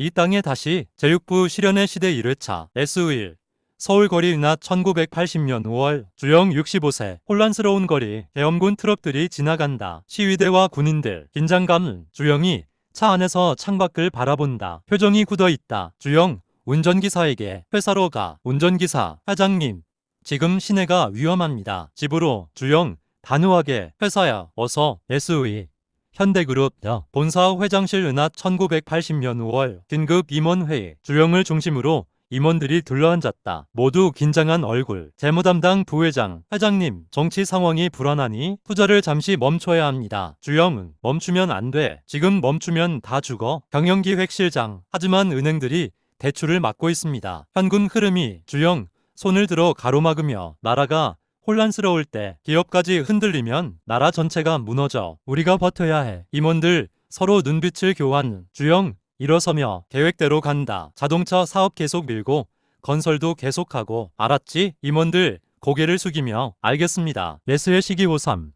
이 땅에 다시 제6부 실현의 시대 1회차 S1 서울거리 은하 1980년 5월 주영 65세 혼란스러운 거리 계엄군 트럭들이 지나간다. 시위대와 군인들 긴장감. 주영이 차 안에서 창밖을 바라본다. 표정이 굳어있다. 주영 운전기사에게 회사로 가. 운전기사 회장님 지금 시내가 위험합니다. 집으로. 주영 단호하게 회사야 어서. SE 현대그룹 본사 회장실 은하 1980년 5월 긴급 임원회의. 주영을 중심으로 임원들이 둘러앉았다. 모두 긴장한 얼굴. 재무담당 부회장 회장님 정치 상황이 불안하니 투자를 잠시 멈춰야 합니다. 주영은 멈추면 안 돼. 지금 멈추면 다 죽어. 경영기획실장 하지만 은행들이 대출을 막고 있습니다. 현금 흐름이. 주영 손을 들어 가로막으며 나라가 혼란스러울 때 기업까지 흔들리면 나라 전체가 무너져. 우리가 버텨야 해. 임원들 서로 눈빛을 교환. 주영 일어서며 계획대로 간다. 자동차 사업 계속 밀고 건설도 계속하고. 알았지? 임원들 고개를 숙이며 알겠습니다. 매수의 시기호삼.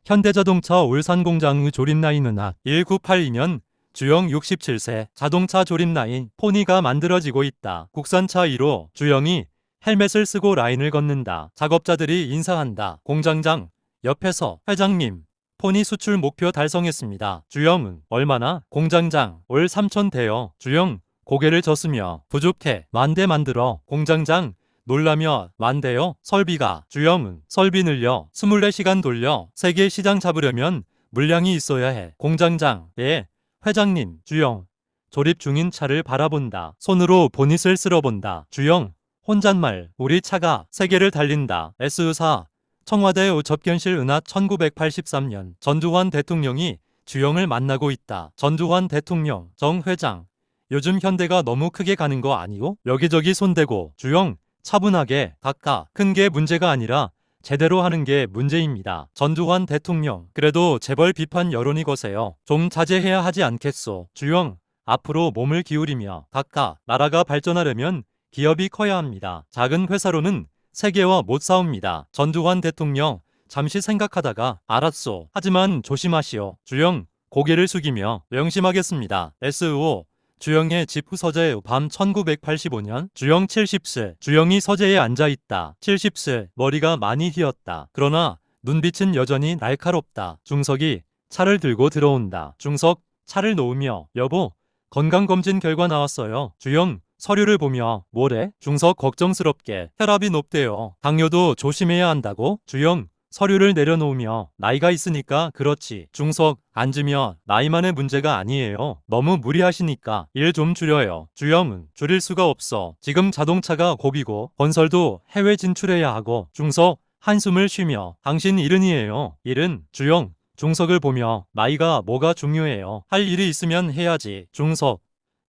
현대자동차 울산공장의 조립라인 은하 1982년 주영 67세 자동차 조립라인 포니가 만들어지고 있다. 국산차 1호. 주영이 헬멧을 쓰고 라인을 걷는다. 작업자들이 인사한다. 공장장 옆에서 회장님 포니 수출 목표 달성했습니다. 주영은 얼마나? 공장장 올 3,000대요. 주영 고개를 젓으며 부족해. 만대 만들어. 공장장 놀라며 만대요? 설비가. 주영은 설비 늘려. 24시간 돌려. 세계 시장 잡으려면 물량이 있어야 해. 공장장 예. 회장님. 주영 조립 중인 차를 바라본다. 손으로 보닛을 쓸어본다. 주영 혼잣말 우리 차가 세계를 달린다. S사 청와대 접견실 은하 1983년 전두환 대통령이 주영을 만나고 있다. 전두환 대통령 정 회장 요즘 현대가 너무 크게 가는 거 아니오? 여기저기 손대고. 주영 차분하게 깎아. 큰 게 문제가 아니라 제대로 하는 게 문제입니다. 전두환 대통령 그래도 재벌 비판 여론이 거세요. 좀 자제해야 하지 않겠소? 주영 앞으로 몸을 기울이며 깎아. 나라가 발전하려면 기업이 커야 합니다. 작은 회사로는 세계와 못 싸웁니다. 전두환 대통령 잠시 생각하다가 알았소. 하지만 조심하시오. 주영 고개를 숙이며 명심하겠습니다. SO 주영의 집 서재 밤 1985년 주영 70세 주영이 서재에 앉아있다. 70세 머리가 많이 휘었다. 그러나 눈빛은 여전히 날카롭다. 중석이 차를 들고 들어온다. 중석 차를 놓으며 여보 건강검진 결과 나왔어요. 주영 서류를 보며 뭐래? 중석 걱정스럽게 혈압이 높대요. 당뇨도 조심해야 한다고? 주영 서류를 내려놓으며 나이가 있으니까 그렇지. 중석 앉으며 나이만의 문제가 아니에요. 너무 무리하시니까 일 좀 줄여요. 주영은 줄일 수가 없어. 지금 자동차가 고비고 건설도 해외 진출해야 하고. 중석 한숨을 쉬며 당신 일은이에요. 일은? 주영 중석을 보며 나이가 뭐가 중요해요. 할 일이 있으면 해야지. 중석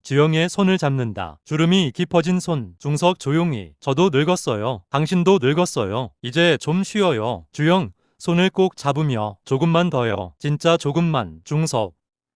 주영의 손을 잡는다. 주름이 깊어진 손. 중석 조용히 저도 늙었어요. 당신도 늙었어요. 이제 좀 쉬어요. 주영 손을 꼭 잡으며 조금만 더요. 진짜 조금만. 중석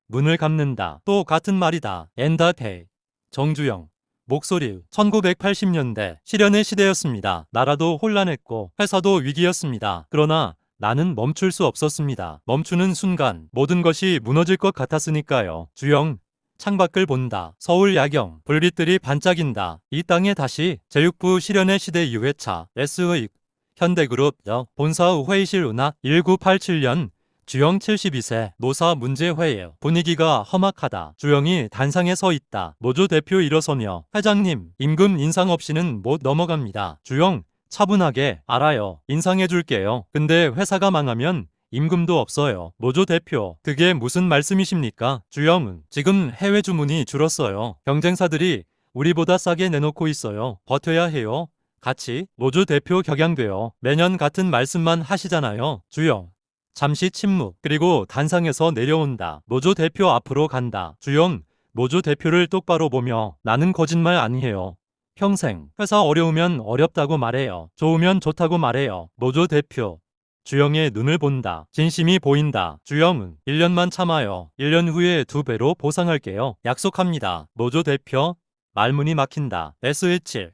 눈을 감는다. 또 같은 말이다. 엔다페이 정주영 목소리 1980년대 실현의 시대였습니다. 나라도 혼란했고 회사도 위기였습니다. 그러나 나는 멈출 수 없었습니다. 멈추는 순간 모든 것이 무너질 것 같았으니까요. 주영 창밖을 본다. 서울 야경 불빛들이 반짝인다. 이 땅에 다시 제6부 실현의 시대 2회차 S의 현대그룹 본사 회의실 은하 1987년 주영 72세 노사 문제회의. 분위기가 험악하다. 주영이 단상에 서 있다. 노조 대표 일어서며 회장님 임금 인상 없이는 못 넘어갑니다. 주영 차분하게 알아요. 인상해줄게요. 근데 회사가 망하면 임금도 없어요. 노조 대표 그게 무슨 말씀이십니까? 주영은 지금 해외 주문이 줄었어요. 경쟁사들이 우리보다 싸게 내놓고 있어요. 버텨야 해요. 같이. 노조 대표 격양돼요. 매년 같은 말씀만 하시잖아요. 주영 잠시 침묵. 그리고 단상에서 내려온다. 노조 대표 앞으로 간다. 주영 노조 대표를 똑바로 보며 나는 거짓말 안 해요. 평생 회사 어려우면 어렵다고 말해요. 좋으면 좋다고 말해요. 노조 대표 주영의 눈을 본다. 진심이 보인다. 주영은 1년만 참아요. 1년 후에 2배로 보상할게요. 약속합니다. 노조 대표 말문이 막힌다. SH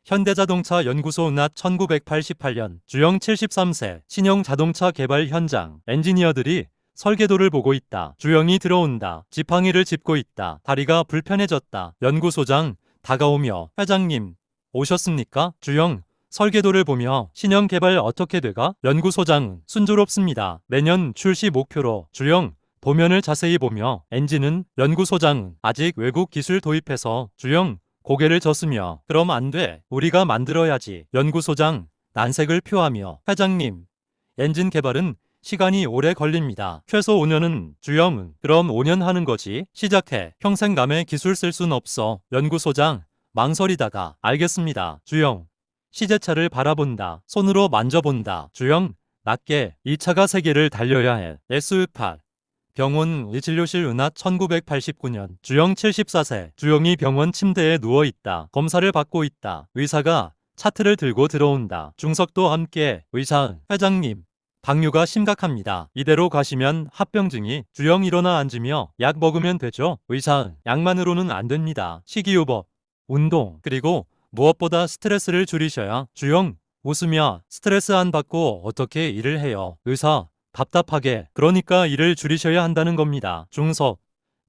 현대자동차 연구소 은하 1988년 주영 73세 신형 자동차 개발 현장 엔지니어들이 설계도를 보고 있다. 주영이 들어온다. 지팡이를 짚고 있다. 다리가 불편해졌다. 연구소장 다가오며 회장님 오셨습니까? 주영 설계도를 보며 신형 개발 어떻게 돼가? 연구소장 순조롭습니다. 내년 출시 목표로. 주영 도면을 자세히 보며 엔진은 연구소장 아직 외국 기술 도입해서. 주영 고개를 젓으며 그럼 안 돼. 우리가 만들어야지. 연구소장 난색을 표하며 회장님 엔진 개발은 시간이 오래 걸립니다. 최소 5년은. 주영 그럼 5년 하는 거지. 시작해. 평생 남의 기술 쓸 순 없어. 연구소장 망설이다가 알겠습니다. 주영 시제차를 바라본다. 손으로 만져본다. 주영 낮게 이 차가 세계를 달려야 해. SU8 병원 진료실 은하 1989년 주영 74세. 주영이 병원 침대에 누워있다. 검사를 받고 있다. 의사가 차트를 들고 들어온다. 중석도 함께. 의사 회장님 당뇨가 심각합니다. 이대로 가시면 합병증이. 주영 일어나 앉으며 약 먹으면 되죠. 의사 약만으로는 안 됩니다. 식이요법 운동 그리고 무엇보다 스트레스를 줄이셔야. 주영 웃으며 스트레스 안 받고 어떻게 일을 해요. 의사 답답하게. 그러니까 일을 줄이셔야 한다는 겁니다. 중석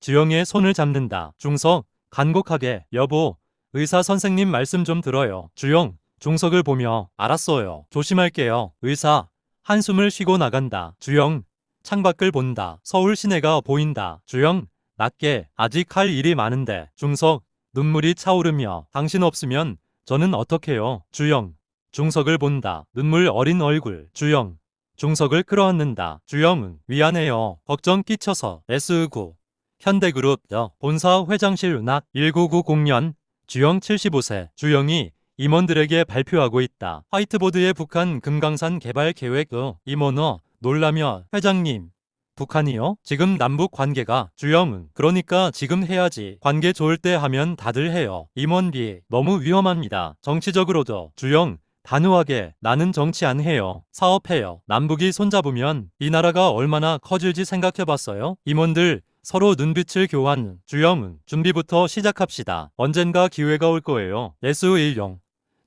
주영의 손을 잡는다. 중석 간곡하게. 여보 의사 선생님 말씀 좀 들어요. 주영 중석을 보며 알았어요. 조심할게요. 의사 한숨을 쉬고 나간다. 주영 창밖을 본다. 서울 시내가 보인다. 주영 낮게 아직 할 일이 많은데. 중석 눈물이 차오르며 당신 없으면 저는 어떡해요. 주영 중석을 본다. 눈물 어린 얼굴. 주영 중석을 끌어안는다. 주영은 미안해요. 걱정 끼쳐서. S9 현대그룹 본사 회장실 은하 1990년 주영 75세. 주영이 임원들에게 발표하고 있다. 화이트보드에 북한 금강산 개발 계획. 임원 놀라며 회장님 북한이요? 지금 남북 관계가. 주영은 그러니까 지금 해야지. 관계 좋을 때 하면 다들 해요. 임원비 너무 위험합니다. 정치적으로도. 주영 단호하게 나는 정치 안 해요. 사업해요. 남북이 손잡으면 이 나라가 얼마나 커질지 생각해봤어요? 임원들 서로 눈빛을 교환. 주영은 준비부터 시작합시다. 언젠가 기회가 올 거예요. SU10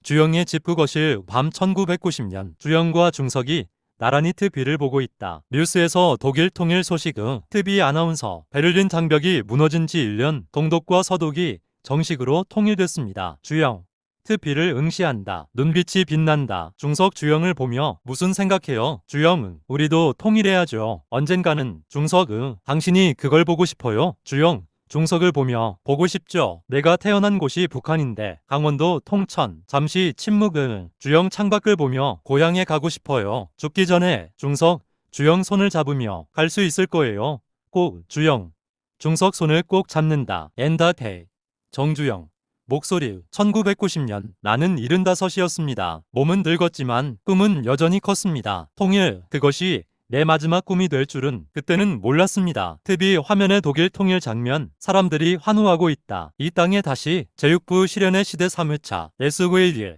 주영의 집구거실 밤 1990년 주영과 중석이 나란히 TV를 보고 있다. 뉴스에서 독일 통일 소식. TV 아나운서 베를린 장벽이 무너진 지 1년. 동독과 서독이 정식으로 통일됐습니다. 주영 TV를 응시한다. 눈빛이 빛난다. 중석 주영을 보며 무슨 생각해요? 주영은 우리도 통일해야죠. 언젠가는. 중석 당신이 그걸 보고 싶어요? 주영 중석을 보며 보고 싶죠. 내가 태어난 곳이 북한인데. 강원도 통천. 잠시 침묵. 주영 창밖을 보며 고향에 가고 싶어요. 죽기 전에. 중석 주영 손을 잡으며 갈 수 있을 거예요. 꼭. 주영 중석 손을 꼭 잡는다. 엔다테이 정주영 목소리 1990년 나는 75이었습니다. 몸은 늙었지만 꿈은 여전히 컸습니다. 통일 그것이 내 마지막 꿈이 될 줄은 그때는 몰랐습니다. TV 화면의 독일 통일 장면. 사람들이 환호하고 있다. 이 땅에 다시 제6부 실현의 시대 3회차 S911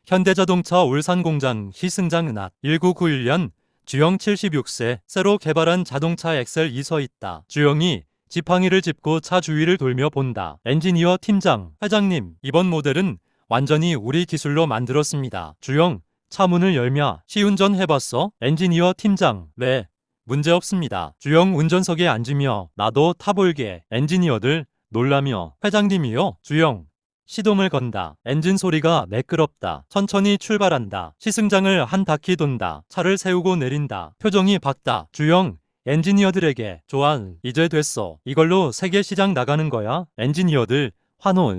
현대자동차 울산공장 희승장 은하 1991년 주영 76세. 새로 개발한 자동차 엑셀 2 서 있다. 주영이 지팡이를 짚고 차 주위를 돌며 본다. 엔지니어 팀장 회장님 이번 모델은 완전히 우리 기술로 만들었습니다. 주영 차 문을 열며 시운전 해봤어? 엔지니어 팀장 네 문제없습니다. 주영 운전석에 앉으며 나도 타볼게. 엔지니어들 놀라며 회장님이요? 주영 시동을 건다. 엔진 소리가 매끄럽다. 천천히 출발한다. 시승장을 한 바퀴 돈다. 차를 세우고 내린다. 표정이 밝다. 주영 엔지니어들에게 좋아 이제 됐어. 이걸로 세계 시장 나가는 거야. 엔지니어들 환호.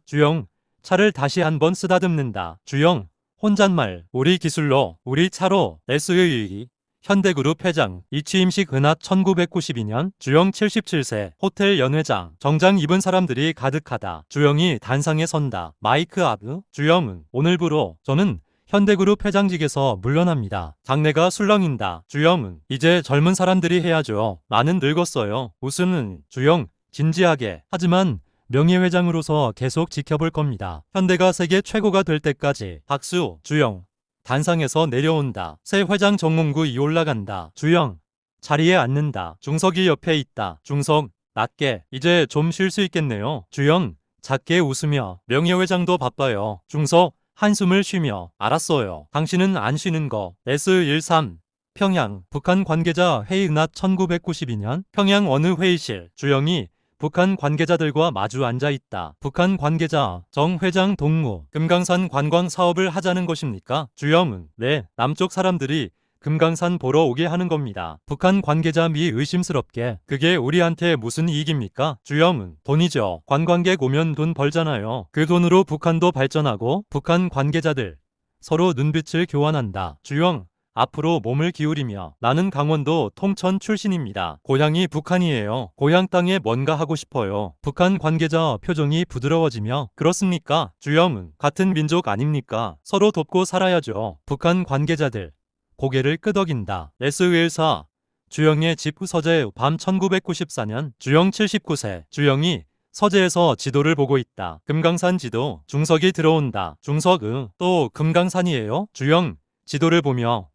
주영 차를 다시 한번 쓰다듬는다. 주영 혼잣말 우리 기술로 우리 차로. SUE 현대그룹 회장 이취임식 은하 1992년 주영 77세. 호텔 연회장 정장 입은 사람들이 가득하다. 주영이 단상에 선다. 마이크 앞. 주영은 오늘부로 저는 현대그룹 회장직에서 물러납니다. 장내가 술렁인다. 주영은 이제 젊은 사람들이 해야죠. 나는 늙었어요. 웃음은 주영 진지하게 하지만 명예회장으로서 계속 지켜볼 겁니다. 현대가 세계 최고가 될 때까지. 박수. 주영 단상에서 내려온다. 새 회장 정몽구이 올라간다. 주영 자리에 앉는다. 중석이 옆에 있다. 중석 낮게 이제 좀 쉴 수 있겠네요. 주영 작게 웃으며 명예회장도 바빠요. 중석 한숨을 쉬며 알았어요. 당신은 안 쉬는 거. S13 평양 북한 관계자 회의 은하 1992년 평양 어느 회의실 주영이 북한 관계자들과 마주 앉아 있다. 북한 관계자 정 회장 동무 금강산 관광 사업을 하자는 것입니까? 주영은 네, 남쪽 사람들이 금강산 보러 오게 하는 겁니다. 북한 관계자 미 의심스럽게 그게 우리한테 무슨 이익입니까? 주영은 돈이죠. 관광객 오면 돈 벌잖아요. 그 돈으로 북한도 발전하고 북한 관계자들 서로 눈빛을 교환한다. 주영 앞으로 몸을 기울이며 나는 강원도 통천 출신입니다. 고향이 북한이에요. 고향 땅에 뭔가 하고 싶어요. 북한 관계자 표정이 부드러워지며 그렇습니까? 주영은 같은 민족 아닙니까? 서로 돕고 살아야죠. 북한 관계자들 고개를 끄덕인다. S1사 주영의 집 서재 밤 1994년 주영 79세 주영이 서재에서 지도를 보고 있다. 금강산 지도 중석이 들어온다. 중석 또 금강산이에요? 주영 지도를 보며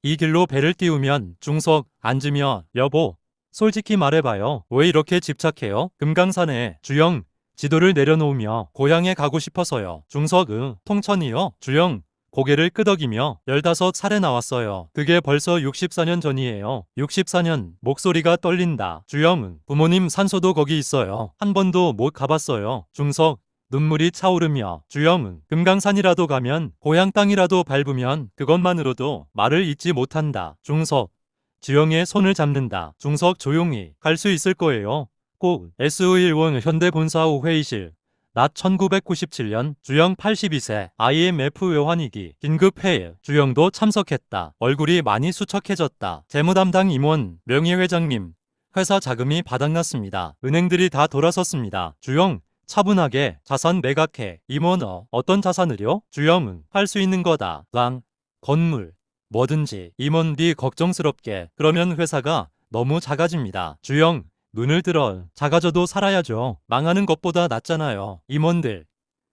이 길로 배를 띄우면 중석 앉으며 여보 솔직히 말해봐요. 왜 이렇게 집착해요? 금강산에 주영 지도를 내려놓으며 고향에 가고 싶어서요. 중석 통천이요? 주영 고개를 끄덕이며 15살에 나왔어요. 그게 벌써 64년 전이에요. 64년 목소리가 떨린다. 주영은 부모님 산소도 거기 있어요. 한 번도 못 가봤어요. 중석 눈물이 차오르며 주영은 금강산이라도 가면 고향 땅이라도 밟으면 그것만으로도 말을 잊지 못한다. 중석 주영의 손을 잡는다. 중석 조용히 갈 수 있을 거예요. 꼭 SO1원 현대본사호 회의실 낮 1997년 주영 82세 IMF 외환위기 긴급회의 주영도 참석했다. 얼굴이 많이 수척해졌다. 재무담당 임원 명예회장님 회사 자금이 바닥났습니다. 은행들이 다 돌아섰습니다. 주영 차분하게 자산 매각해. 임원 어떤 자산을요? 주영은 할 수 있는 거다. 땅, 건물, 뭐든지. 임원 뒤 걱정스럽게 그러면 회사가 너무 작아집니다. 주영 눈을 들어 작아져도 살아야죠. 망하는 것보다 낫잖아요. 임원들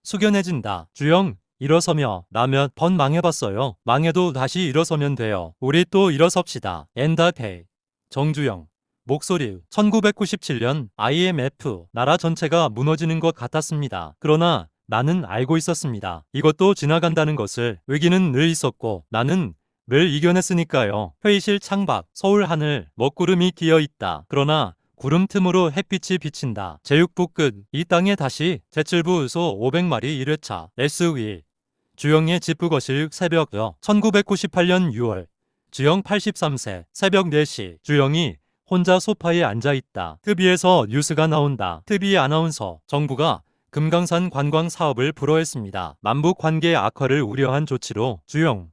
숙연해진다. 주영 일어서며 나 몇 번 망해봤어요. 망해도 다시 일어서면 돼요. 우리 또 일어섭시다. 엔다테이 정주영 목소리 1997년 IMF 나라 전체가 무너지는 것 같았습니다. 그러나 나는 알고 있었습니다. 이것도 지나간다는 것을. 위기는 늘 있었고 나는 늘 이겨냈으니까요. 회의실 창밖 서울 하늘 먹구름이 끼어있다. 그러나 구름 틈으로 햇빛이 비친다. 제육부 끝 이 땅에 다시 제칠부 소 500마리 1회차 S1 주영의 집부거실 새벽 1998년 6월 주영 83세 새벽 4시 주영이 혼자 소파에 앉아있다. TV에서 뉴스가 나온다. TV 아나운서 정부가 금강산 관광 사업을 불허했습니다. 남북 관계 악화를 우려한 조치로 주영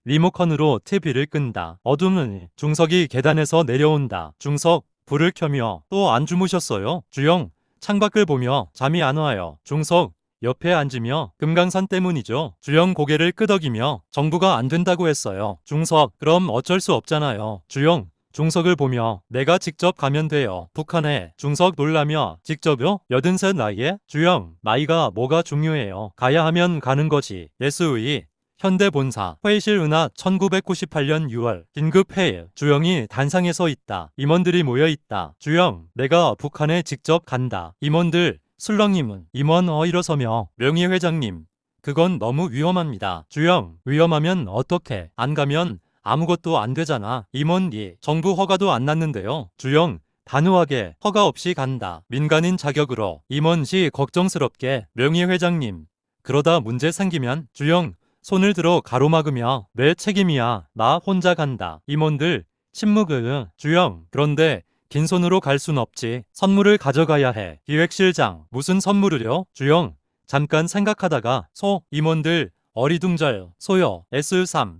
리모컨으로 TV를 끈다. 어둠은 중석이 계단에서 내려온다. 중석 불을 켜며 또 안 주무셨어요? 주영 창밖을 보며 잠이 안 와요. 중석 옆에 앉으며 금강산 때문이죠. 주영 고개를 끄덕이며 정부가 안 된다고 했어요. 중석 그럼 어쩔 수 없잖아요. 주영 중석을 보며 내가 직접 가면 돼요. 북한에 중석 놀라며 직접요? 83 나이에? 주영 나이가 뭐가 중요해요. 가야 하면 가는 거지. SE 현대본사 회의실 은하 1998년 6월 긴급회의 주영이 단상에 서 있다. 임원들이 모여있다. 주영 내가 북한에 직접 간다. 임원들 술렁님은 임원 일어서며 명예회장님 그건 너무 위험합니다. 주영 위험하면 어떻게 안 가면 아무것도 안 되잖아. 임원이 정부 허가도 안 났는데요. 주영 단호하게 허가 없이 간다. 민간인 자격으로 임원시 걱정스럽게 명예회장님 그러다 문제 생기면 주영 손을 들어 가로막으며 내 책임이야. 나 혼자 간다. 임원들 침묵을 주영 그런데 긴 손으로 갈 순 없지. 선물을 가져가야 해. 기획실장 무슨 선물을요? 주영 잠깐 생각하다가 임원들 어리둥절 소요 S3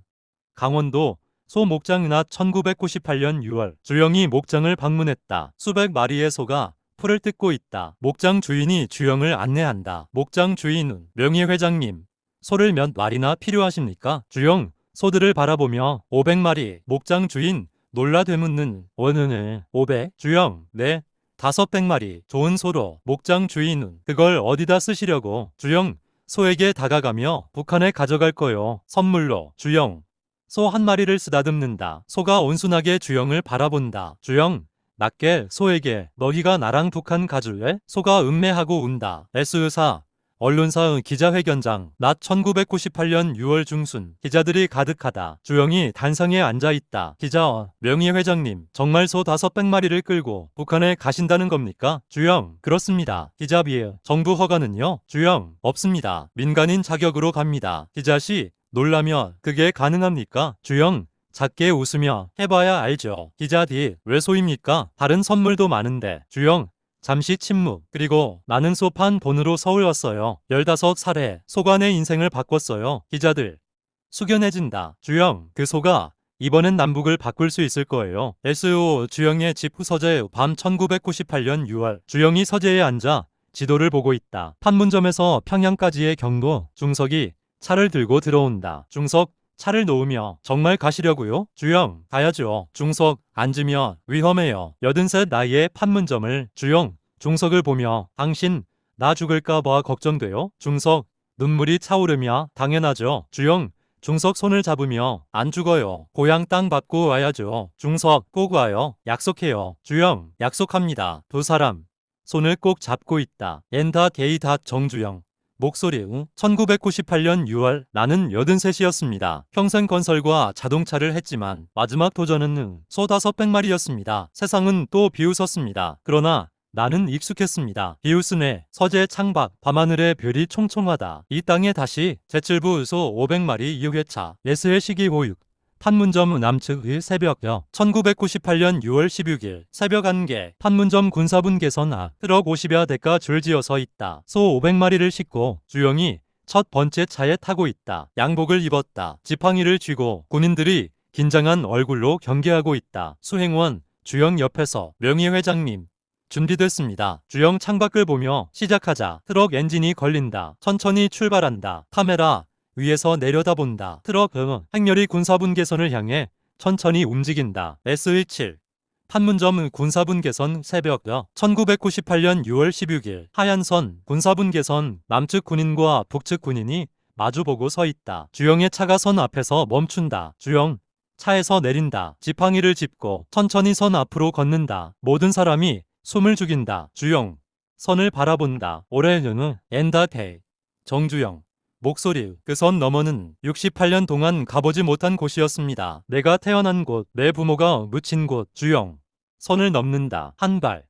강원도 소 목장 은하 1998년 6월 주영이 목장을 방문했다. 수백 마리의 소가 풀을 뜯고 있다. 목장 주인이 주영을 안내한다. 목장 주인은 명예회장님 소를 몇 마리나 필요하십니까? 주영 소들을 바라보며 500마리 목장 주인 놀라 되묻는 원은을 500 주영 네 500마리 좋은 소로 목장 주인은 그걸 어디다 쓰시려고? 주영 소에게 다가가며 북한에 가져갈 거요. 선물로 주영 소 한 마리를 쓰다듬는다. 소가 온순하게 주영을 바라본다. 주영 낮게 소에게 너희가 나랑 북한 가줄래? 소가 음매하고 운다. S사 언론사 기자회견장. 낮 1998년 6월 중순. 기자들이 가득하다. 주영이 단상에 앉아있다. 기자, 명희 회장님, 정말 소 500마리를 끌고 북한에 가신다는 겁니까? 주영, 그렇습니다. 기자비에 정부 허가는요? 주영, 없습니다. 민간인 자격으로 갑니다. 기자씨, 놀라면 그게 가능합니까? 주영, 작게 웃으며 해봐야 알죠. 기자 D, 왜 소입니까? 다른 선물도 많은데. 주영, 잠시 침묵. 그리고 나는 소판 본으로 서울 왔어요. 15살에 소가 내 인생을 바꿨어요. 기자들 숙연해진다. 주영, 그 소가 이번엔 남북을 바꿀 수 있을 거예요. SO 주영의 집 서재. 밤 1998년 6월. 주영이 서재에 앉아 지도를 보고 있다. 판문점에서 평양까지의 경로. 중석이 차를 들고 들어온다. 중석, 차를 놓으며 정말 가시려고요? 주영, 가야죠. 중석, 앉으며 위험해요. 83 나이의 판문점을. 주영, 중석을 보며 당신 나 죽을까봐 걱정돼요? 중석, 눈물이 차오르며 당연하죠. 주영, 중석 손을 잡으며 안 죽어요. 고향 땅 밟고 와야죠. 중석, 꼭 와요. 약속해요. 주영, 약속합니다. 두 사람 손을 꼭 잡고 있다. 엔다 게이다 정주영. 목소리. 1998년 6월. 나는 83이었습니다. 평생 건설과 자동차를 했지만 마지막 도전은 소 500마리였습니다. 세상은 또 비웃었습니다. 그러나 나는 익숙했습니다. 비웃음에 서재 창밖, 밤하늘의 별이 총총하다. 이 땅에 다시 제7부 소 500마리 2회차. 예스의 시기 호육. 판문점 남측의 새벽여. 1998년 6월 16일 새벽 안개. 판문점 군사분 개선 앞. 트럭 50여 대가 줄지어 서 있다. 소 500마리를 싣고 주영이 첫 번째 차에 타고 있다. 양복을 입었다. 지팡이를 쥐고 군인들이 긴장한 얼굴로 경계하고 있다. 수행원 주영 옆에서 명희 회장님, 준비됐습니다. 주영 창밖을 보며 시작하자. 트럭 엔진이 걸린다. 천천히 출발한다. 카메라 위에서 내려다본다. 트럭 행렬이 군사분 개선을 향해 천천히 움직인다. SE7 판문점 군사분 개선 새벽여. 1998년 6월 16일 하얀 선 군사분 개선. 남측 군인과 북측 군인이 마주보고 서 있다. 주영의 차가 선 앞에서 멈춘다. 주영, 차에서 내린다. 지팡이를 짚고 천천히 선 앞으로 걷는다. 모든 사람이 숨을 죽인다. 주영, 선을 바라본다. 올해는 엔다테이. 정주영. 목소리. 그 선 너머는 68년 동안 가보지 못한 곳이었습니다. 내가 태어난 곳, 내 부모가 묻힌 곳. 주영, 선을 넘는다. 한 발,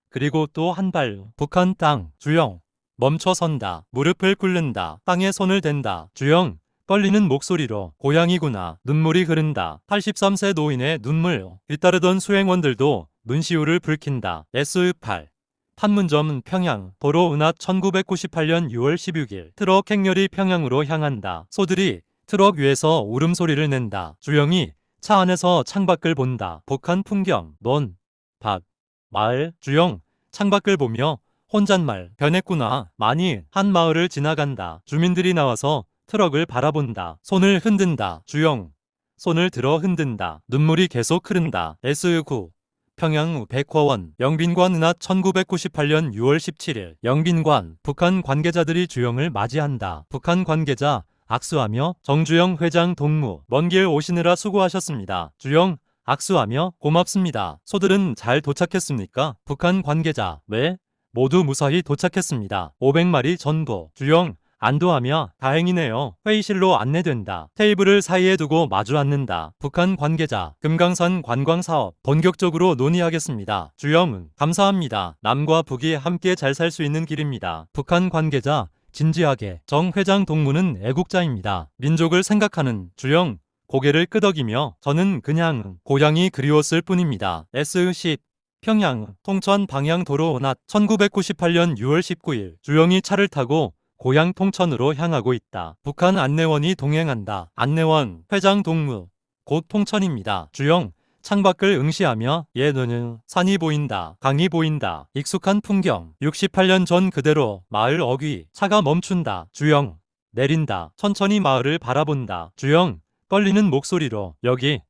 그리고 또 한 발. 북한 땅. 주영, 멈춰 선다. 무릎을 꿇는다. 땅에 손을 댄다. 주영, 떨리는 목소리로 고향이구나. 눈물이 흐른다. 83세 노인의 눈물. 뒤따르던 수행원들도 눈시울을 붉힌다. SE8 판문점 평양. 도로 은하. 1998년 6월 16일 트럭 행렬이 평양으로 향한다. 소들이 트럭 위에서 울음소리를 낸다. 주영이 차 안에서 창밖을 본다. 북한 풍경. 논, 밭, 마을. 주영, 창밖을 보며 혼잣말. 변했구나. 많이. 한 마을을 지나간다. 주민들이 나와서 트럭을 바라본다. 손을 흔든다. 주영, 손을 들어 흔든다. 눈물이 계속 흐른다. SE9 평양 백화원. 영빈관 은하. 1998년 6월 17일 영빈관. 북한 관계자들이 주영을 맞이한다. 북한 관계자 악수하며 정주영 회장 동무. 먼 길 오시느라 수고하셨습니다. 주영, 악수하며 고맙습니다. 소들은 잘 도착했습니까? 북한 관계자. 네, 모두 무사히 도착했습니다. 500마리 전부. 주영, 안도하며 다행이네요. 회의실로 안내된다. 테이블을 사이에 두고 마주 앉는다. 북한 관계자. 금강산 관광사업 본격적으로 논의하겠습니다. 주영은 감사합니다. 남과 북이 함께 잘 살 수 있는 길입니다. 북한 관계자 진지하게. 정 회장 동무는 애국자입니다. 민족을 생각하는. 주영, 고개를 끄덕이며 저는 그냥 고향이 그리웠을 뿐입니다. SE10 평양 통천 방향 도로 낮. 1998년 6월 19일 주영이 차를 타고 고향 통천으로 향하고 있다. 북한 안내원이 동행한다. 안내원 회장 동무. 곧 통천입니다. 주영, 창밖을 응시하며 얘는 산이 보인다. 강이 보인다. 익숙한 풍경. 68년 전 그대로. 마을 어귀. 차가 멈춘다. 주영, 내린다. 천천히 마을을 바라본다. 주영, 떨리는 목소리로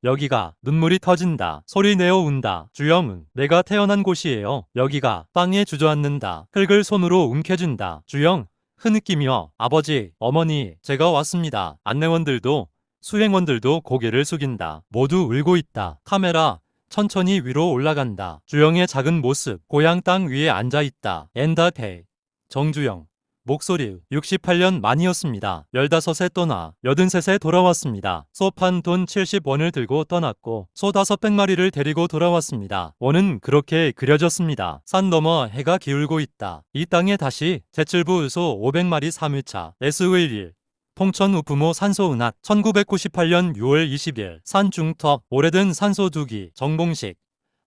여기가. 눈물이 터진다. 소리 내어 운다. 주영은 내가 태어난 곳이에요. 여기가. 땅에 주저앉는다. 흙을 손으로 움켜준다. 주영, 흐느끼며 아버지, 어머니, 제가 왔습니다. 안내원들도 수행원들도 고개를 숙인다. 모두 울고 있다. 카메라 천천히 위로 올라간다. 주영의 작은 모습. 고향 땅 위에 앉아있다. 엔다테이. 정주영. 목소리 68년 만이었습니다. 15세 떠나 83세 돌아왔습니다. 소 판 돈 70원을 들고 떠났고 소 500마리를 데리고 돌아왔습니다. 원은 그렇게 그려졌습니다. 산 너머 해가 기울고 있다. 이 땅에 다시 제칠부 소 500마리 3일차 SV1 통천 우프모 산소 은하 1998년 6월 20일 산 중턱 오래된 산소 두기 정봉식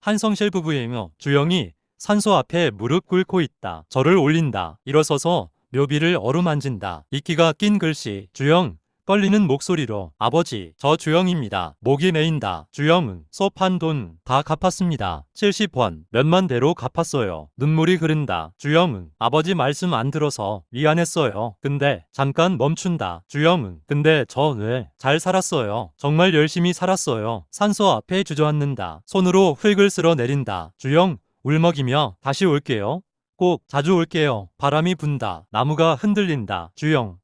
한성실 부부이며 주영이 산소 앞에 무릎 꿇고 있다. 절을 올린다. 일어서서 묘비를 어루만진다. 이끼가 낀 글씨 주영 떨리는 목소리로 아버지 저 주영입니다. 목이 메인다. 주영은 소 판 돈 다 갚았습니다. 70원 몇만 대로 갚았어요. 눈물이 흐른다. 주영은 아버지 말씀 안 들어서 미안했어요. 근데 잠깐 멈춘다. 주영은 근데 저 왜 잘 살았어요. 정말 열심히 살았어요. 산소 앞에 주저앉는다. 손으로 흙을 쓸어 내린다. 주영 울먹이며 다시 올게요. 꼭 자주 올게요. 바람이 분다. 나무가 흔들린다. 주영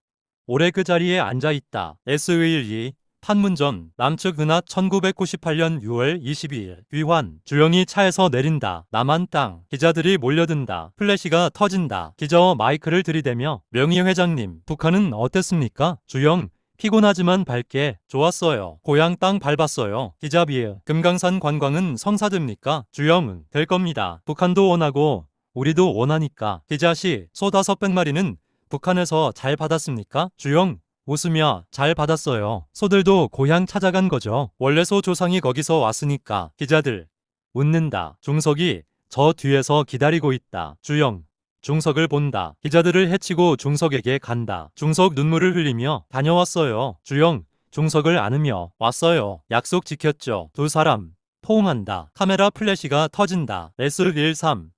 오래 그 자리에 앉아있다. SV12 판문점 남측 은하 1998년 6월 22일 귀환 주영이 차에서 내린다. 남한 땅 기자들이 몰려든다. 플래시가 터진다. 기자 마이크를 들이대며 명희 회장님 북한은 어땠습니까? 주영 피곤하지만 밝게 좋았어요. 고향 땅 밟았어요. 기자비에 금강산 관광은 성사됩니까? 주영은 될 겁니다. 북한도 원하고 우리도 원하니까. 기자씨 소 500마리는 북한에서 잘 받았습니까? 주영 웃으며 잘 받았어요. 소들도 고향 찾아간 거죠. 원래 소 조상이 거기서 왔으니까. 기자들 웃는다. 중석이 저 뒤에서 기다리고 있다. 주영 중석을 본다. 기자들을 해치고 중석에게 간다. 중석 눈물을 흘리며 다녀왔어요. 주영 중석을 안으며 왔어요. 약속 지켰죠. 두 사람 포옹한다. 카메라 플래시가 터진다. S13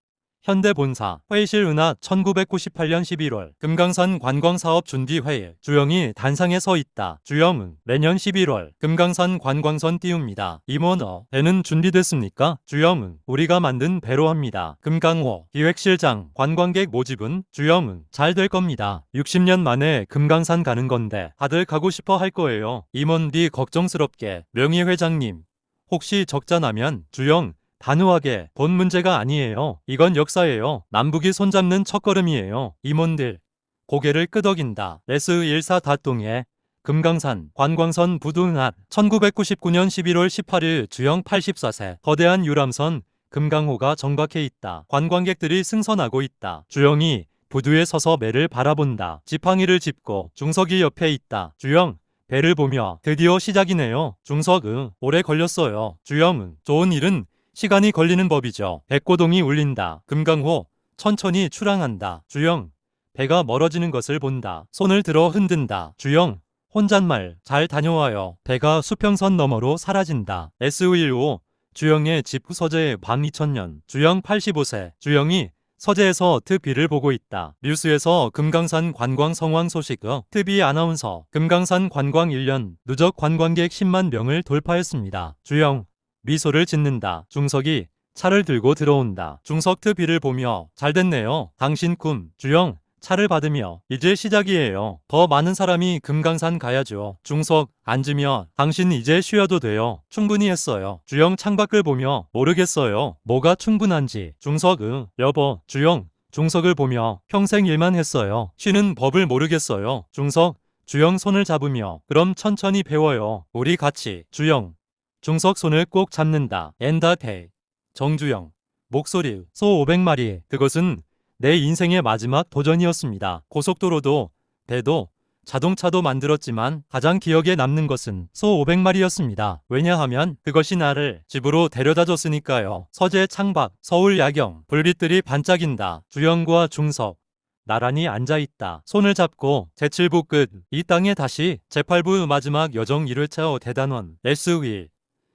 현대본사 회의실 은하 1998년 11월 금강산 관광사업 준비회의 주영이 단상에 서 있다. 주영은 내년 11월 금강산 관광선 띄웁니다. 임원어 배는 준비됐습니까? 주영은 우리가 만든 배로 합니다. 금강호 기획실장 관광객 모집은 주영은 잘 될 겁니다. 60년 만에 금강산 가는 건데 다들 가고 싶어 할 거예요. 임원비 걱정스럽게 명희 회장님 혹시 적자 나면 주영 단호하게 본 문제가 아니에요. 이건 역사예요. 남북이 손잡는 첫걸음이에요. 임원들 고개를 끄덕인다. S14 다동해 금강산 관광선 부두응합 1999년 11월 18일 주영 84세 거대한 유람선 금강호가 정박해 있다. 관광객들이 승선하고 있다. 주영이 부두에 서서 매를 바라본다. 지팡이를 짚고 중석이 옆에 있다. 주영 배를 보며 드디어 시작이네요. 중석 오래 걸렸어요. 주영은 좋은 일은 시간이 걸리는 법이죠. 백고동이 울린다. 금강호 천천히 출항한다. 주영 배가 멀어지는 것을 본다. 손을 들어 흔든다. 주영 혼잣말 잘 다녀와요. 배가 수평선 너머로 사라진다. SU15 주영의 집 서재 밤 2000년 주영 85세 주영이 서재에서 TV를 보고 있다. 뉴스에서 금강산 관광 성황 소식 TV 아나운서 금강산 관광 1년 누적 관광객 10만 명을 돌파했습니다. 주영 미소를 짓는다. 중석이 차를 들고 들어온다. 중석 TV를 보며 잘 됐네요. 당신 꿈. 주영 차를 받으며 이제 시작이에요. 더 많은 사람이 금강산 가야죠. 중석 앉으며 당신 이제 쉬어도 돼요. 충분히 했어요. 주영 창밖을 보며 모르겠어요. 뭐가 충분한지. 중석 여보. 주영 중석을 보며 평생 일만 했어요. 쉬는 법을 모르겠어요. 중석 주영 손을 잡으며 그럼 천천히 배워요. 우리 같이. 주영 중석 손을 꼭 잡는다. 엔다테이 정주영 목소리 소 500마리 그것은 내 인생의 마지막 도전이었습니다. 고속도로도 배도 자동차도 만들었지만 가장 기억에 남는 것은 소 500마리였습니다. 왜냐하면 그것이 나를 집으로 데려다 줬으니까요. 서재 창밖 서울 야경 불빛들이 반짝인다. 주영과 중석 나란히 앉아있다. 손을 잡고 제7부 끝. 이 땅에 다시 제8부 마지막 여정 1회차 대단원 SV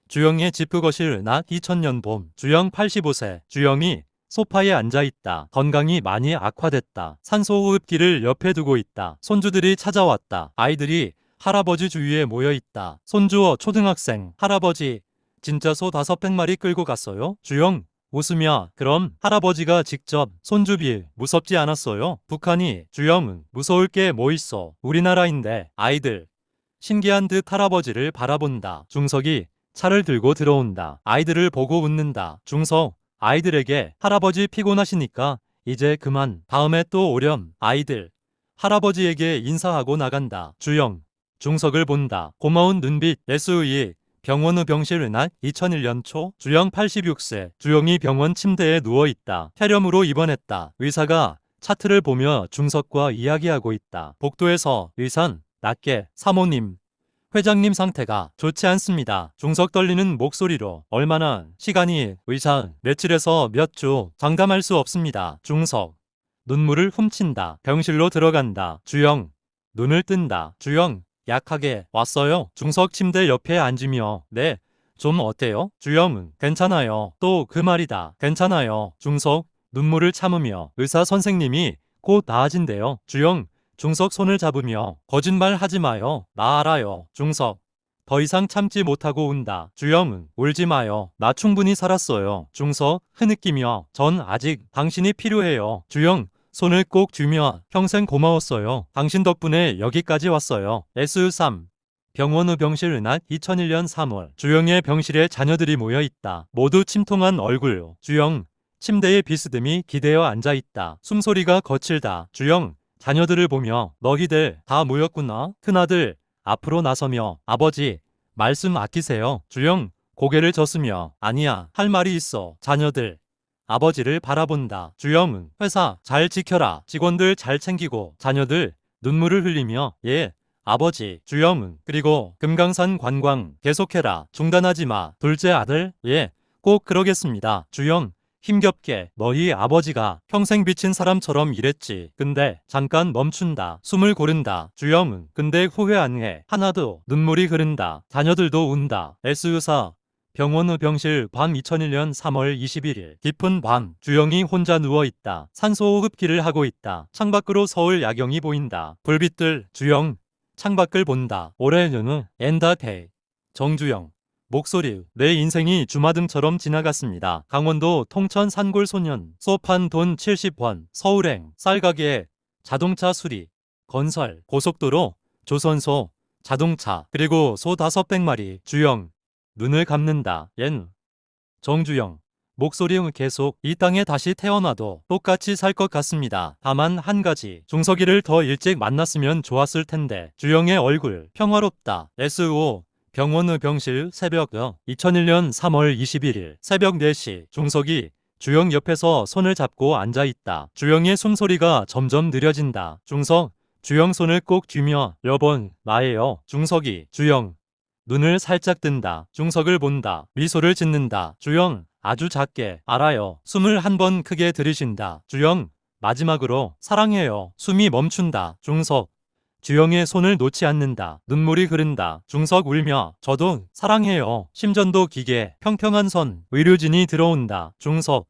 주영의 지프거실 낮 2000년 봄 주영 85세 주영이 소파에 앉아있다. 건강이 많이 악화됐다. 산소호흡기를 옆에 두고 있다. 손주들이 찾아왔다. 아이들이 할아버지 주위에 모여있다. 손주어 초등학생 할아버지 진짜 소 500마리 끌고 갔어요? 주영 웃으며 그럼 할아버지가 직접 손주비 무섭지 않았어요? 북한이 주영은 무서울 게 뭐 있어. 우리나라인데. 아이들 신기한 듯 할아버지를 바라본다. 중석이 차를 들고 들어온다. 아이들을 보고 웃는다. 중석 아이들에게 할아버지 피곤하시니까 이제 그만 다음에 또 오렴. 아이들 할아버지에게 인사하고 나간다. 주영, 중석을 본다. 고마운 눈빛. SE 병원 후 병실 은하 2001년 초. 주영 86세. 주영이 병원 침대에 누워있다. 폐렴으로 입원했다. 의사가 차트를 보며 중석과 이야기하고 있다. 복도에서 의사는 낮게 사모님, 회장님 상태가 좋지 않습니다. 중석 떨리는 목소리로 얼마나 시간이 의사 며칠에서 몇 주 장담할 수 없습니다. 중석 눈물을 훔친다. 병실로 들어간다. 주영 눈을 뜬다. 주영 약하게 왔어요. 중석 침대 옆에 앉으며 네, 좀 어때요? 주영은 괜찮아요. 또 그 말이다. 괜찮아요. 중석 눈물을 참으며 의사 선생님이 곧 나아진대요. 주영 중석 손을 잡으며 거짓말 하지 마요. 나 알아요. 중석 더 이상 참지 못하고 운다. 주영은 울지 마요. 나 충분히 살았어요. 중석 흐느끼며 전 아직 당신이 필요해요. 주영 손을 꼭 쥐며 평생 고마웠어요. 당신 덕분에 여기까지 왔어요. S3 병원 후 병실 은하 2001년 3월. 주영의 병실에 자녀들이 모여 있다. 모두 침통한 얼굴. 주영 침대에 비스듬히 기대어 앉아있다. 숨소리가 거칠다. 주영 자녀들을 보며 너희들 다 모였구나. 큰아들 앞으로 나서며 아버지 말씀 아끼세요. 주영 고개를 젓으며 아니야 할 말이 있어. 자녀들 아버지를 바라본다. 주영은 회사 잘 지켜라. 직원들 잘 챙기고. 자녀들 눈물을 흘리며 예 아버지. 주영은 그리고 금강산 관광 계속해라. 중단하지 마. 둘째 아들 예 꼭 그러겠습니다. 주영 힘겹게 너희 아버지가 평생 비친 사람처럼 일했지. 근데 잠깐 멈춘다. 숨을 고른다. 주영은 근데 후회 안 해. 하나도. 눈물이 흐른다. 자녀들도 운다. S유사 병원 후 병실 밤 2001년 3월 21일. 깊은 밤 주영이 혼자 누워있다. 산소호흡기를 하고 있다. 창밖으로 서울 야경이 보인다. 불빛들. 주영 창밖을 본다. 올해는 엔다데이. 정주영 목소리. 내 인생이 주마등처럼 지나갔습니다. 강원도 통천 산골 소년. 수업한 돈 70원. 서울행. 쌀가게. 자동차 수리. 건설. 고속도로. 조선소. 자동차. 그리고 소 500마리. 주영. 눈을 감는다. 얜. 정주영. 목소리 계속 이 땅에 다시 태어나도 똑같이 살 것 같습니다. 다만 한 가지. 중석이를 더 일찍 만났으면 좋았을 텐데. 주영의 얼굴. 평화롭다. SO 병원 후 병실. 새벽 2001년 3월 21일 새벽 4시. 중석이 주영 옆에서 손을 잡고 앉아있다. 주영의 숨소리가 점점 느려진다. 중석 주영 손을 꼭 쥐며 여보 나예요. 중석이 주영 눈을 살짝 뜬다. 중석을 본다. 미소를 짓는다. 주영 아주 작게 알아요. 숨을 한 번 크게 들이쉰다. 주영 마지막으로 사랑해요. 숨이 멈춘다. 중석 주영의 손을 놓지 않는다. 눈물이 흐른다. 중석 울며 저도 사랑해요. 심전도 기계. 평평한 선. 의료진이 들어온다. 중석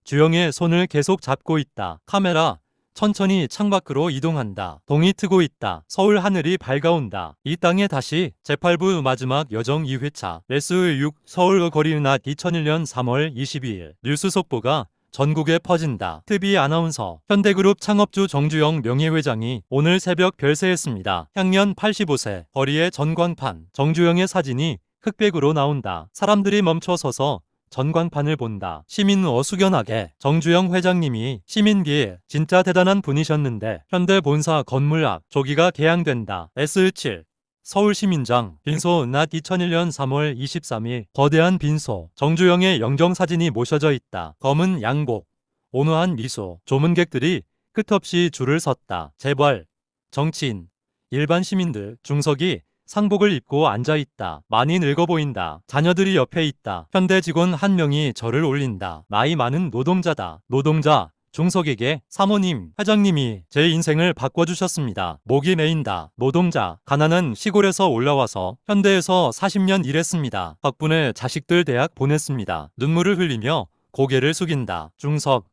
주영의 손을 계속 잡고 있다. 카메라 천천히 창밖으로 이동한다. 동이 트고 있다. 서울 하늘이 밝아온다. 이 땅에 다시 제8부 마지막 여정 2회차. S6 서울 거리 낮 2001년 3월 22일 뉴스 속보가 전국에 퍼진다. TV 아나운서 현대그룹 창업주 정주영 명예회장이 오늘 새벽 별세했습니다. 향년 85세. 거리의 전광판. 정주영의 사진이 흑백으로 나온다. 사람들이 멈춰서서 전광판을 본다. 시민 어수선하게. 정주영 회장님이 시민기 진짜 대단한 분이셨는데 현대 본사 건물 앞 조기가 개항된다. S7 서울시민장 빈소 낮 2001년 3월 23일 거대한 빈소. 정주영의 영정사진이 모셔져 있다. 검은 양복 온화한 미소. 조문객들이 끝없이 줄을 섰다. 재벌 정치인 일반 시민들. 중석이 상복을 입고 앉아있다. 많이 늙어 보인다. 자녀들이 옆에 있다. 현대 직원 한 명이 절을 올린다. 나이 많은 노동자다. 노동자 중석에게 사모님, 회장님이 제 인생을 바꿔주셨습니다. 목이 메인다. 노동자 가난한 시골에서 올라와서 현대에서 40년 일했습니다. 덕분에 자식들 대학 보냈습니다. 눈물을 흘리며 고개를 숙인다. 중석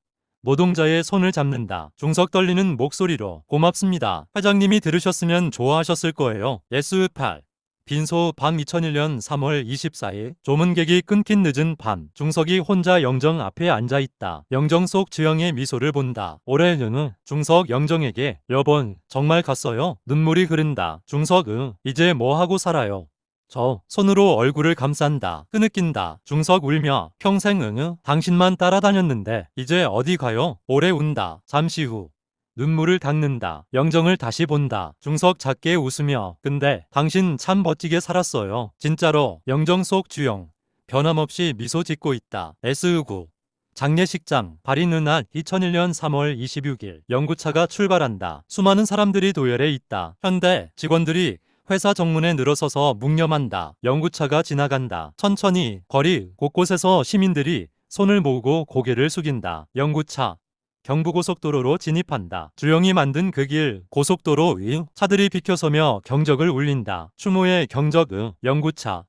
노동자의 손을 잡는다. 중석 떨리는 목소리로 고맙습니다. 회장님이 들으셨으면 좋아하셨을 거예요. S8 빈소 밤 2001년 3월 24일 조문객이 끊긴 늦은 밤. 중석이 혼자 영정 앞에 앉아있다. 영정 속 주영의 미소를 본다. 올해는 중석 영정에게 여보 정말 갔어요? 눈물이 흐른다. 중석 이제 뭐하고 살아요? 저 손으로 얼굴을 감싼다. 흐느낀다. 중석 울며 평생 당신만 따라다녔는데 이제 어디 가요? 오래 운다. 잠시 후 눈물을 닦는다. 영정을 다시 본다. 중석 작게 웃으며 근데 당신 참 멋지게 살았어요. 진짜로. 영정 속 주영 변함없이 미소 짓고 있다. SU9 장례식장 발인 은하 2001년 3월 26일 연구차가 출발한다. 수많은 사람들이 도열해 있다. 현대 직원들이 회사 정문에 늘어서서 묵념한다. 연구차가 지나간다. 천천히 거리 곳곳에서 시민들이 손을 모으고 고개를 숙인다. 연구차 경부고속도로로 진입한다. 주영이 만든 그 길 고속도로 위 차들이 비켜서며 경적을 울린다. 추모의 경적 연구차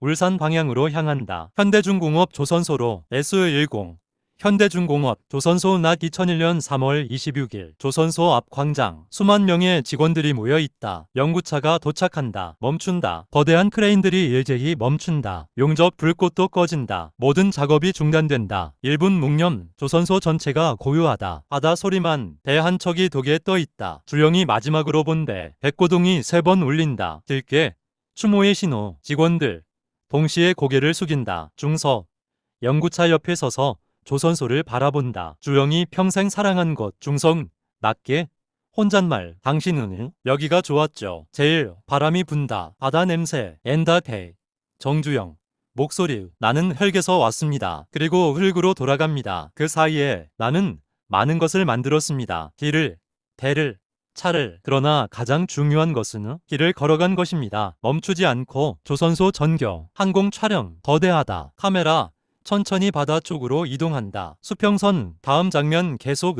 울산 방향으로 향한다. 현대중공업 조선소로 S10 현대중공업 조선소 낮 2001년 3월 26일 조선소 앞 광장 수만 명의 직원들이 모여 있다. 연구차가 도착한다. 멈춘다. 거대한 크레인들이 일제히 멈춘다. 용접 불꽃도 꺼진다. 모든 작업이 중단된다. 1분 묵념. 조선소 전체가 고요하다. 바다 소리만 배 한 척이 독에 떠 있다. 주영이 마지막으로 본데 백고동이 3번 울린다. 들깨 추모의 신호. 직원들 동시에 고개를 숙인다. 중서 연구차 옆에 서서 조선소를 바라본다. 주영이 평생 사랑한 곳. 중성 낮게 혼잣말. 당신은 여기가 좋았죠. 제일 바람이 분다. 바다 냄새. 엔다테 정주영 목소리. 나는 흙에서 왔습니다. 그리고 흙으로 돌아갑니다. 그 사이에 나는 많은 것을 만들었습니다. 길을, 배를, 차를. 그러나 가장 중요한 것은 길을 걸어간 것입니다. 멈추지 않고 조선소 전경. 항공 촬영. 거대하다. 카메라 천천히 바다 쪽으로 이동한다. 수평선 다음 장면 계속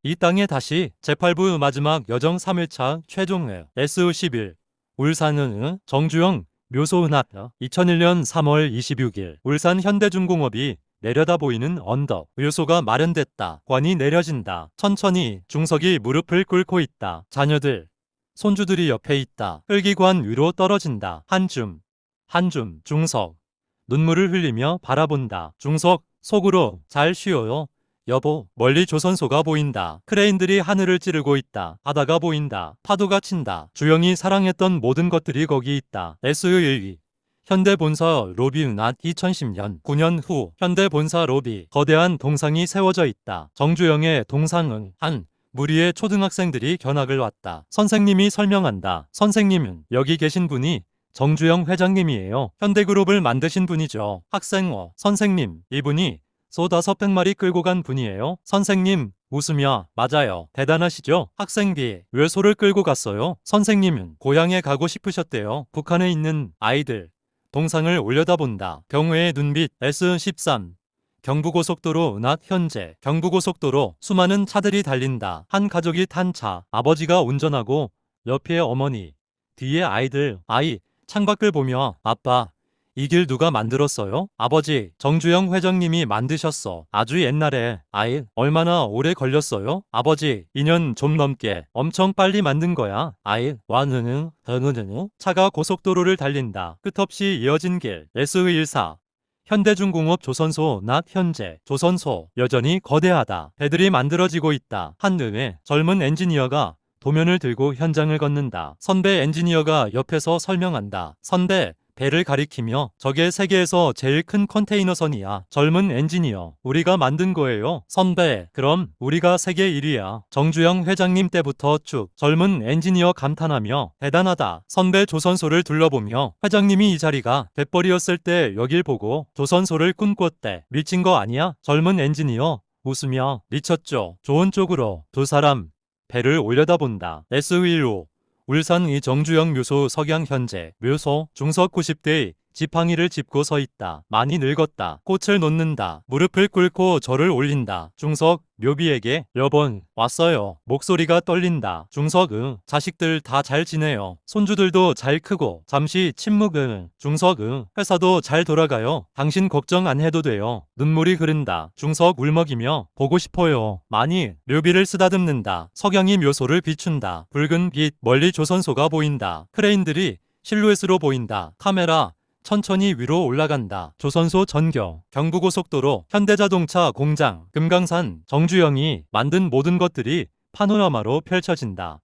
이 땅에 다시 제8부 마지막 여정 3일차 최종 SU11 울산은 정주영 묘소 은하 2001년 3월 26일 울산 현대중공업이 내려다 보이는 언덕. 묘소가 마련됐다. 관이 내려진다. 천천히 중석이 무릎을 꿇고 있다. 자녀들 손주들이 옆에 있다. 흙이관 위로 떨어진다. 한줌 중석 눈물을 흘리며 바라본다. 중석 속으로 잘 쉬어요. 여보. 멀리 조선소가 보인다. 크레인들이 하늘을 찌르고 있다. 바다가 보인다. 파도가 친다. 주영이 사랑했던 모든 것들이 거기 있다. SU12 현대본사 로비 은하 2010년 9년 후 현대본사 로비 거대한 동상이 세워져 있다. 정주영의 동상은 한 무리의 초등학생들이 견학을 왔다. 선생님이 설명한다. 선생님은 여기 계신 분이 정주영 회장님이에요. 현대그룹을 만드신 분이죠. 학생어 선생님 이분이 소 500마리 끌고 간 분이에요. 선생님 웃으며 맞아요. 대단하시죠? 학생비 왜 소를 끌고 갔어요? 선생님은 고향에 가고 싶으셨대요. 북한에 있는 아이들 동상을 올려다본다. 경우의 눈빛 S13 경부고속도로 은하 현재 경부고속도로 수많은 차들이 달린다. 한 가족이 탄 차 아버지가 운전하고 옆에 어머니 뒤에 아이들 창밖을 보며 아빠 이 길 누가 만들었어요? 아버지 정주영 회장님이 만드셨어. 아주 옛날에. 얼마나 오래 걸렸어요? 아버지 2년 좀 넘게. 엄청 빨리 만든 거야. 와느느 차가 고속도로를 달린다. 끝없이 이어진 길 SU14 현대중공업 조선소 낮 현재 조선소 여전히 거대하다. 배들이 만들어지고 있다. 한능의 젊은 엔지니어가 도면을 들고 현장을 걷는다. 선배 엔지니어가 옆에서 설명한다. 선배 배를 가리키며 저게 세계에서 제일 큰 컨테이너선이야. 젊은 엔지니어 우리가 만든 거예요. 선배 그럼 우리가 세계 1위야. 정주영 회장님 때부터 쭉 젊은 엔지니어 감탄하며 대단하다. 선배 조선소를 둘러보며 회장님이 이 자리가 갯벌이었을 때 여길 보고 조선소를 꿈꿨대. 미친 거 아니야? 젊은 엔지니어 웃으며 미쳤죠. 좋은 쪽으로. 두 사람 배를 올려다본다. SU15 울산 이 정주영 묘소 석양 현재 묘소 중석 90대의 지팡이를 짚고 서 있다. 많이 늙었다. 꽃을 놓는다. 무릎을 꿇고 절을 올린다. 중석 묘비에게 여번 왔어요. 목소리가 떨린다. 중석 자식들 다 잘 지내요. 손주들도 잘 크고. 잠시 침묵 중석 회사도 잘 돌아가요. 당신 걱정 안 해도 돼요. 눈물이 흐른다. 중석 울먹이며 보고 싶어요. 많이 묘비를 쓰다듬는다. 석양이 묘소를 비춘다. 붉은 빛 멀리 조선소가 보인다. 크레인들이 실루엣으로 보인다. 카메라 천천히 위로 올라간다. 조선소 전경 경부고속도로 현대자동차 공장 금강산 정주영이 만든 모든 것들이 파노라마로 펼쳐진다.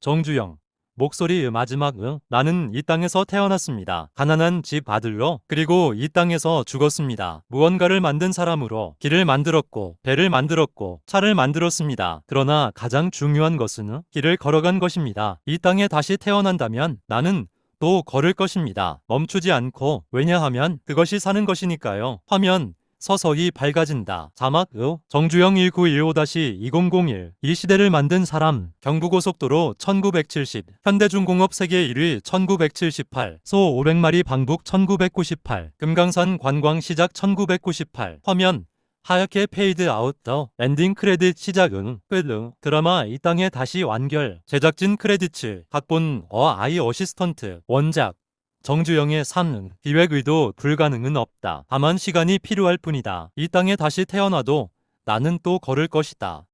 정주영 목소리 마지막 나는 이 땅에서 태어났습니다. 가난한 집 아들로 그리고 이 땅에서 죽었습니다. 무언가를 만든 사람으로 길을 만들었고 배를 만들었고 차를 만들었습니다. 그러나 가장 중요한 것은 길을 걸어간 것입니다. 이 땅에 다시 태어난다면 나는 또 걸을 것입니다. 멈추지 않고 왜냐하면 그것이 사는 것이니까요. 화면 서서히 밝아진다. 자막 정주영 1915-2001 이 시대를 만든 사람 경부고속도로 1970 현대중공업 세계 1위 1978 소 500마리 방북 1998 금강산 관광 시작 1998 화면 하얗게 페이드 아웃 더 엔딩 크레딧 시작 끝 드라마 이 땅에 다시 완결 제작진 크레디츠 각본 아이 어시스턴트 원작 정주영의 삶 기획 의도 불가능은 없다. 다만 시간이 필요할 뿐이다. 이 땅에 다시 태어나도 나는 또 걸을 것이다.